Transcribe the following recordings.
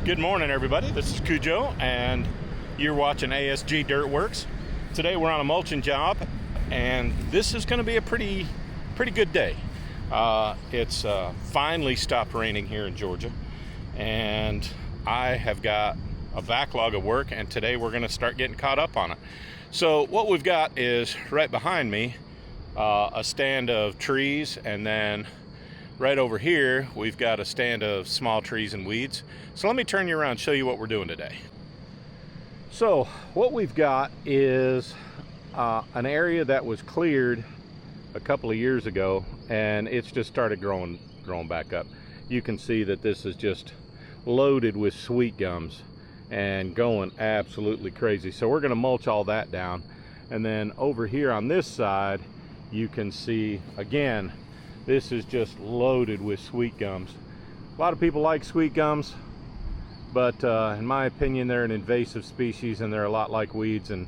Good morning, everybody. This is Cujo, and you're watching ASG Dirtworx. Today we're on a mulching job, and this is going to be a pretty good day. It's finally stopped raining here in Georgia, and I have got a backlog of work, and today we're going to start getting caught up on it. So what we've got is right behind me a stand of trees, and then right over here we've got a stand of small trees and weeds. So let me turn you around and show you what we're doing today. So what we've got is an area that was cleared a couple of years ago, and it's just started growing back up. You can see that this is just loaded with sweet gums and going absolutely crazy. So we're going to mulch all that down, and then over here on this side you can see again, this is just loaded with sweet gums. A lot of people like sweet gums, but in my opinion they're an invasive species, and they're a lot like weeds, and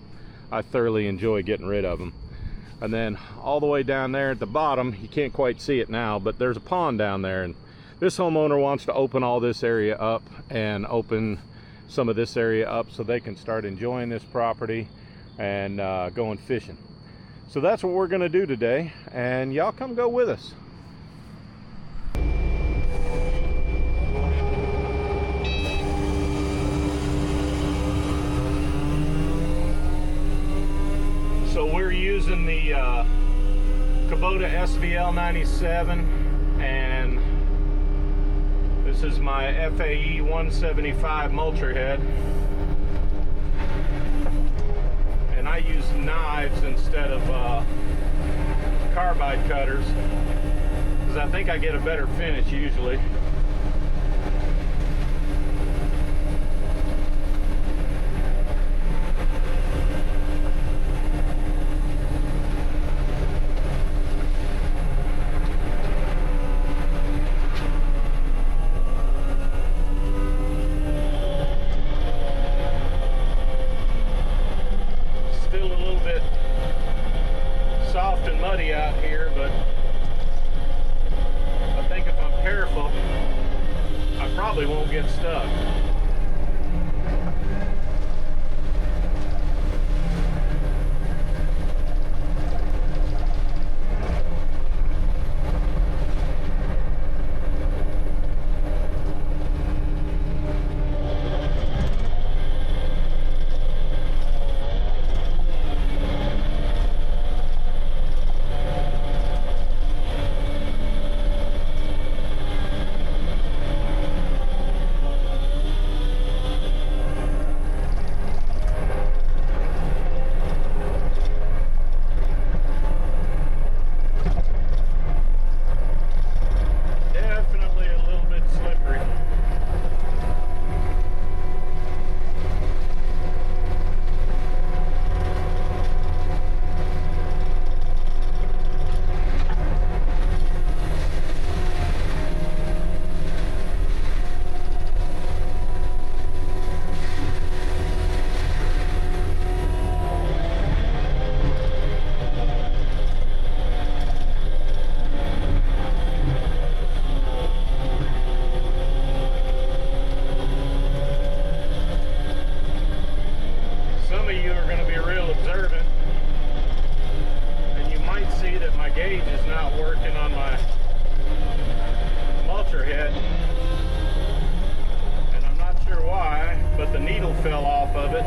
I thoroughly enjoy getting rid of them. And then all the way down there at the bottom, you can't quite see it now, but there's a pond down there, and this homeowner wants to open all this area up and open some of this area up so they can start enjoying this property and going fishing. So that's what we're going to do today, and y'all come go with us. So we're using the Kubota SVL97, and this is my FAE 175 mulcher head. And I use knives instead of carbide cutters, because I think I get a better finish usually. Out here, but I think if I'm careful, I probably won't get stuck. Fell off of it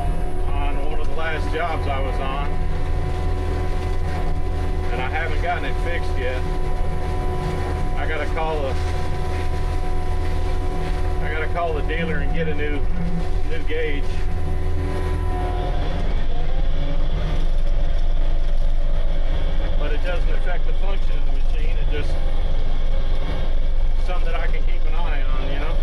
on one of the last jobs I was on, and I haven't gotten it fixed yet. I gotta call the dealer and get a new gauge. But it doesn't affect the function of the machine. It just something that I can keep an eye on, you know.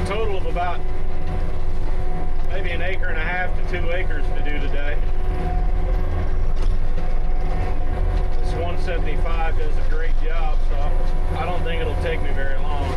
Total of about maybe 1.5 to 2 acres to do today. This 175 does a great job, so I don't think it'll take me very long.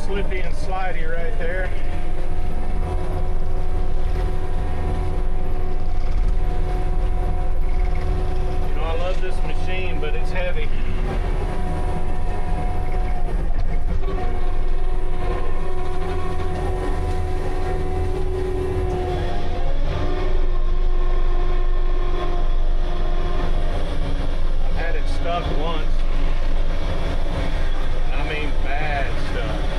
slippy and slidey right there. You know, I love this machine, but it's heavy. I've had it stuck once. I mean, bad stuff.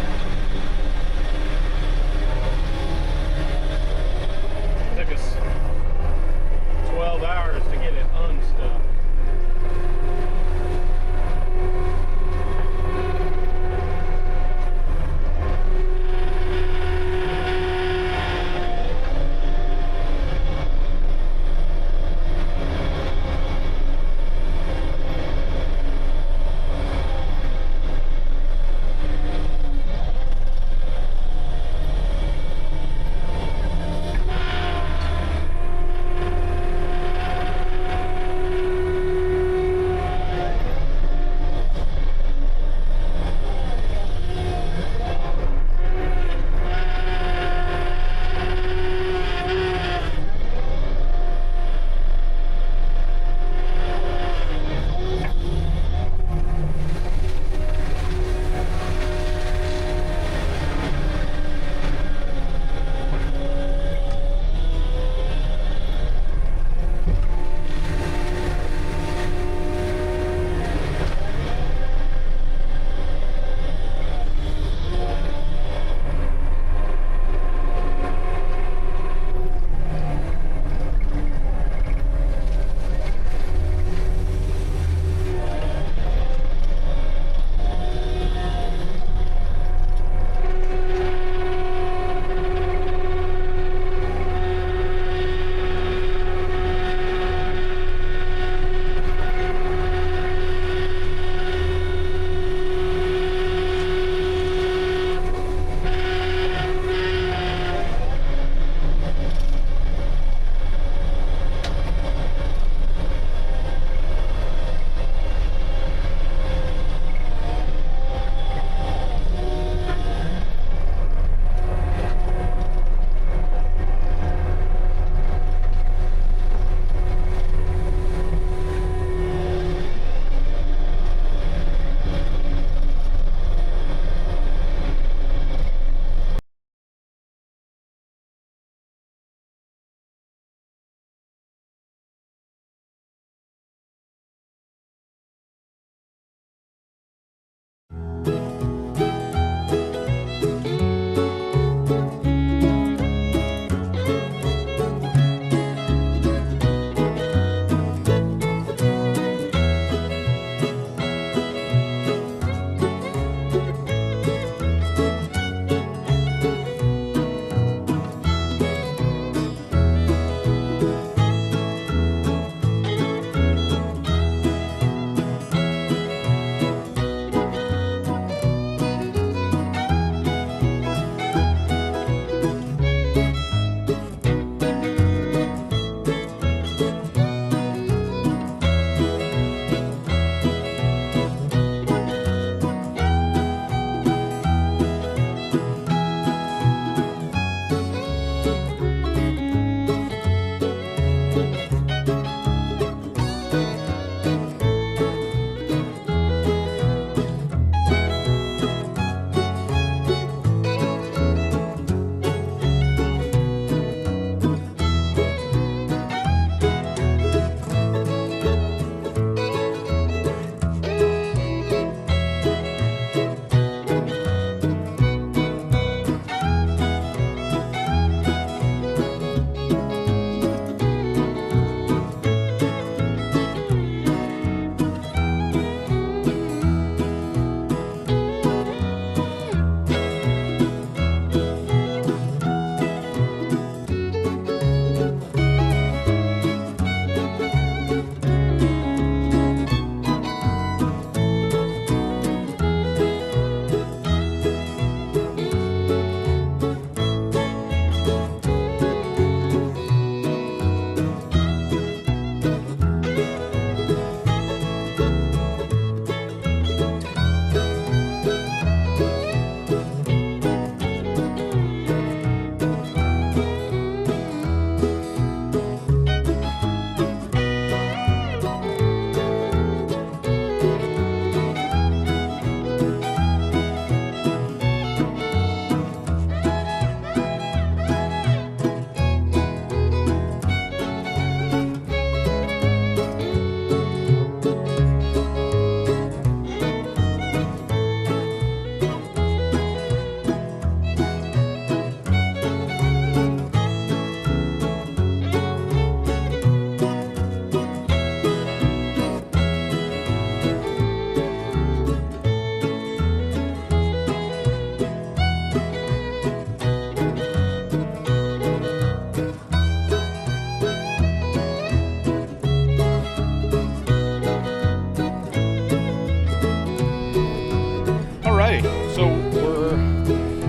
Okay, so we're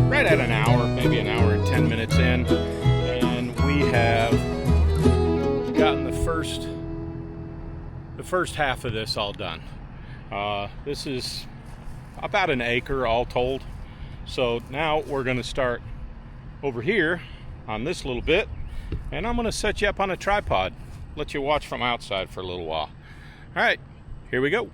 right at an hour, maybe an hour and 10 minutes in, and we have gotten the first half of this all done. This is about an acre all told. So now we're going to start over here on this little bit, and I'm going to set you up on a tripod, let you watch from outside for a little while. All right, here we go.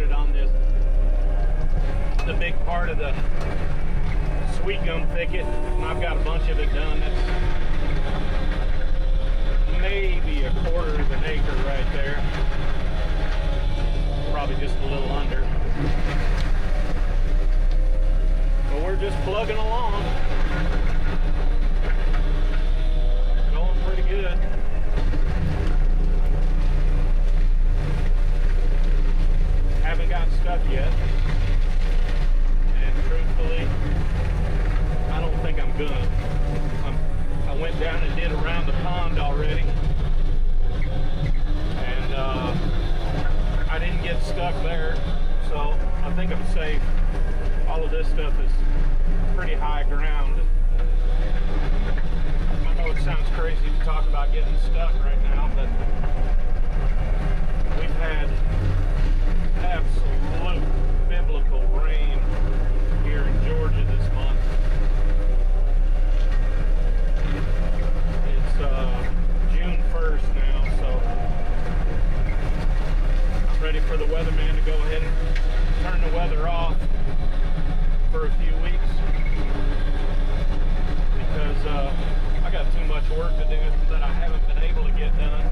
started on this, the big part of the Sweetgum thicket, and I've got a bunch of it done. That's maybe 1/4 of an acre right there. Probably just a little under. But we're just plugging along. Going pretty good. Haven't got stuck yet. And truthfully, I don't think I'm gonna. I went down and did around the pond already. And I didn't get stuck there. So I think I'm safe. All of this stuff is pretty high ground. I know it sounds crazy to talk about getting stuck right now, but we've had absolute biblical rain here in Georgia this month. It's June 1st now, so I'm ready for the weatherman to go ahead and turn the weather off for a few weeks, because I got too much work to do that I haven't been able to get done.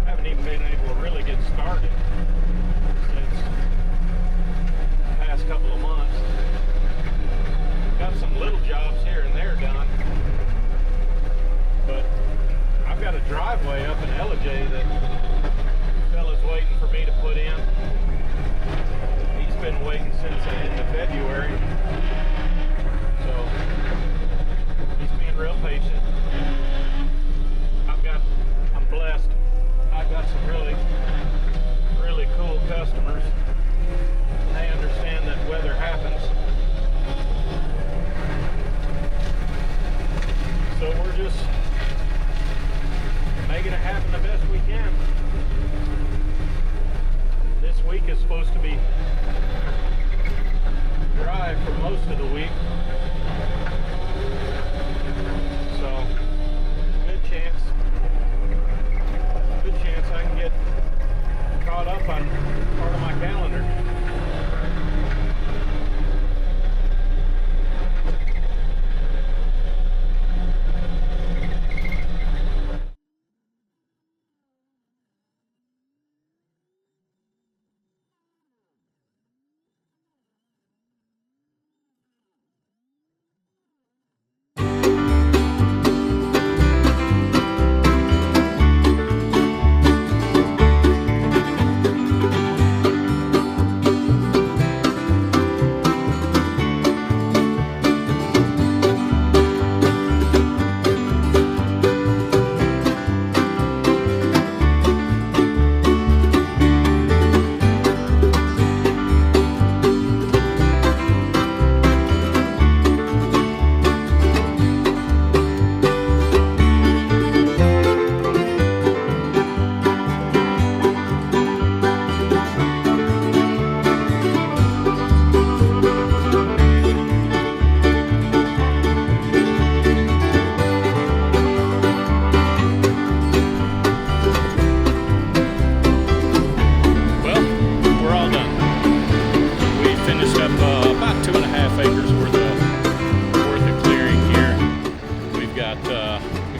I haven't even been able to really get started since the past couple of months. Got some little jobs here and there done, but I've got a driveway up in Ellijay that the fella's waiting for me to put in. He's been waiting since the end of February, so he's being real patient. I'm blessed. I've got some really cool customers. They understand that weather happens. So we're just making it happen the best we can. This week is supposed to be dry for most of the week. So good chance I can get caught up on part of my calendar.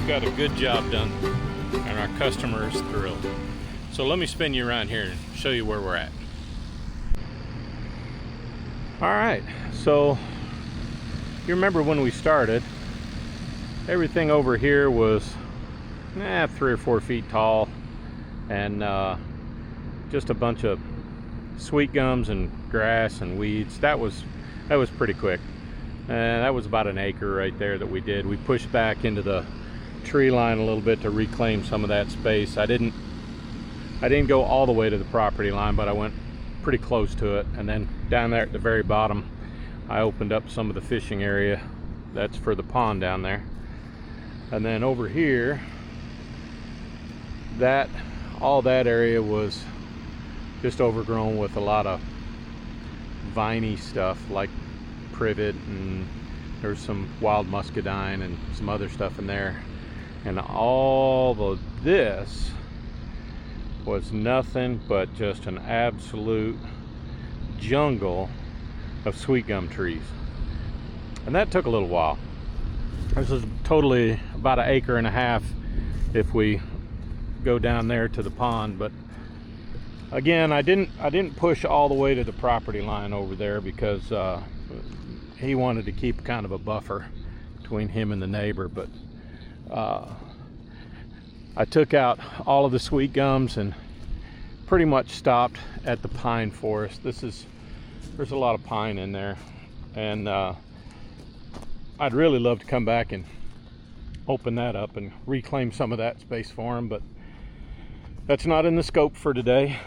Got a good job done and our customer is thrilled. So let me spin you around here and show you where we're at. All right, so you remember when we started, everything over here was 3 or 4 feet tall, and just a bunch of sweet gums and grass and weeds. That was pretty quick. And that was about an acre right there that we did. We pushed back into the tree line a little bit to reclaim some of that space. I didn't go all the way to the property line, but I went pretty close to it. And then down there at the very bottom, I opened up some of the fishing area. That's for the pond down there. And then over here, all that area was just overgrown with a lot of viney stuff like privet, and there's some wild muscadine and some other stuff in there. And all of this was nothing but just an absolute jungle of sweetgum trees. And that took a little while. This is totally about 1.5 acres if we go down there to the pond, but again, I didn't push all the way to the property line over there because he wanted to keep kind of a buffer between him and the neighbor. But I took out all of the sweet gums and pretty much stopped at the pine forest. There's a lot of pine in there, and I'd really love to come back and open that up and reclaim some of that space for him, but that's not in the scope for today,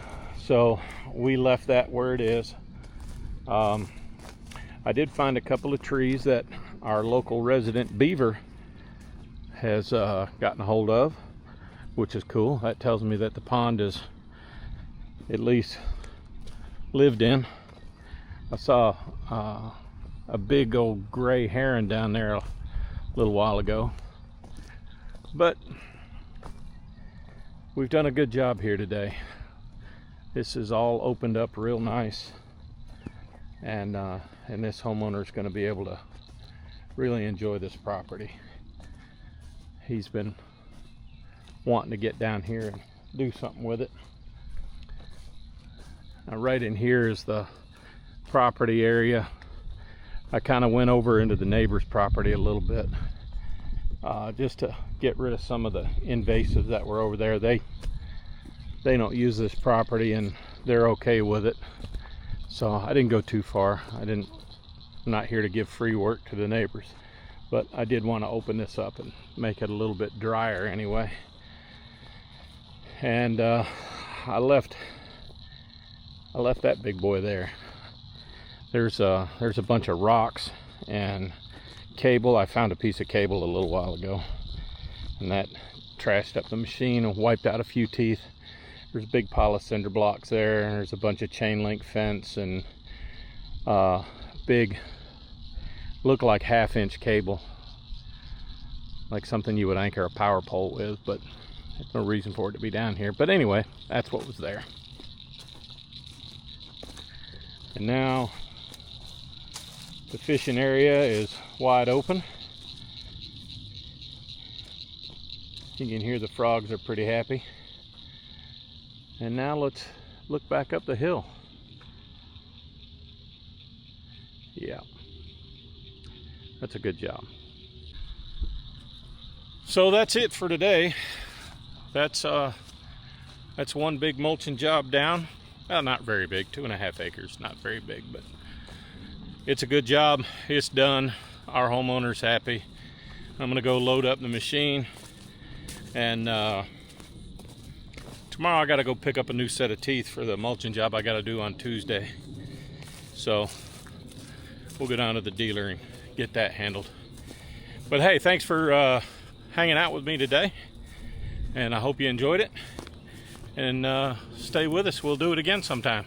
so we left that where it is. I did find a couple of trees that our local resident beaver has gotten a hold of, which is cool. That tells me that the pond is at least lived in. I saw a big old gray heron down there a little while ago, but we've done a good job here today. This is all opened up real nice, and this homeowner is going to be able to really enjoy this property. He's been wanting to get down here and do something with it. Now, right in here is the property area. I kind of went over into the neighbor's property a little bit, just to get rid of some of the invasives that were over there. They don't use this property and they're okay with it, so I didn't go too far. I'm not here to give free work to the neighbors, but I did want to open this up and make it a little bit drier anyway. And I left that big boy there. There's a bunch of rocks and cable. I found a piece of cable a little while ago, and that trashed up the machine and wiped out a few teeth. There's a big pile of cinder blocks there, and there's a bunch of chain link fence and big, look like 1/2-inch cable, like something you would anchor a power pole with, but there's no reason for it to be down here. But anyway, that's what was there. And now the fishing area is wide open. You can hear the frogs are pretty happy. And now let's look back up the hill. Yeah, that's a good job. So that's it for today. That's one big mulching job down. Well, not very big, 2.5 acres, not very big, but it's a good job. It's done. Our homeowner's happy. I'm gonna go load up the machine, and tomorrow I gotta go pick up a new set of teeth for the mulching job I gotta do on Tuesday. So we'll go down to the dealer and get that handled. But hey, thanks for hanging out with me today, and I hope you enjoyed it. And stay with us. We'll do it again sometime.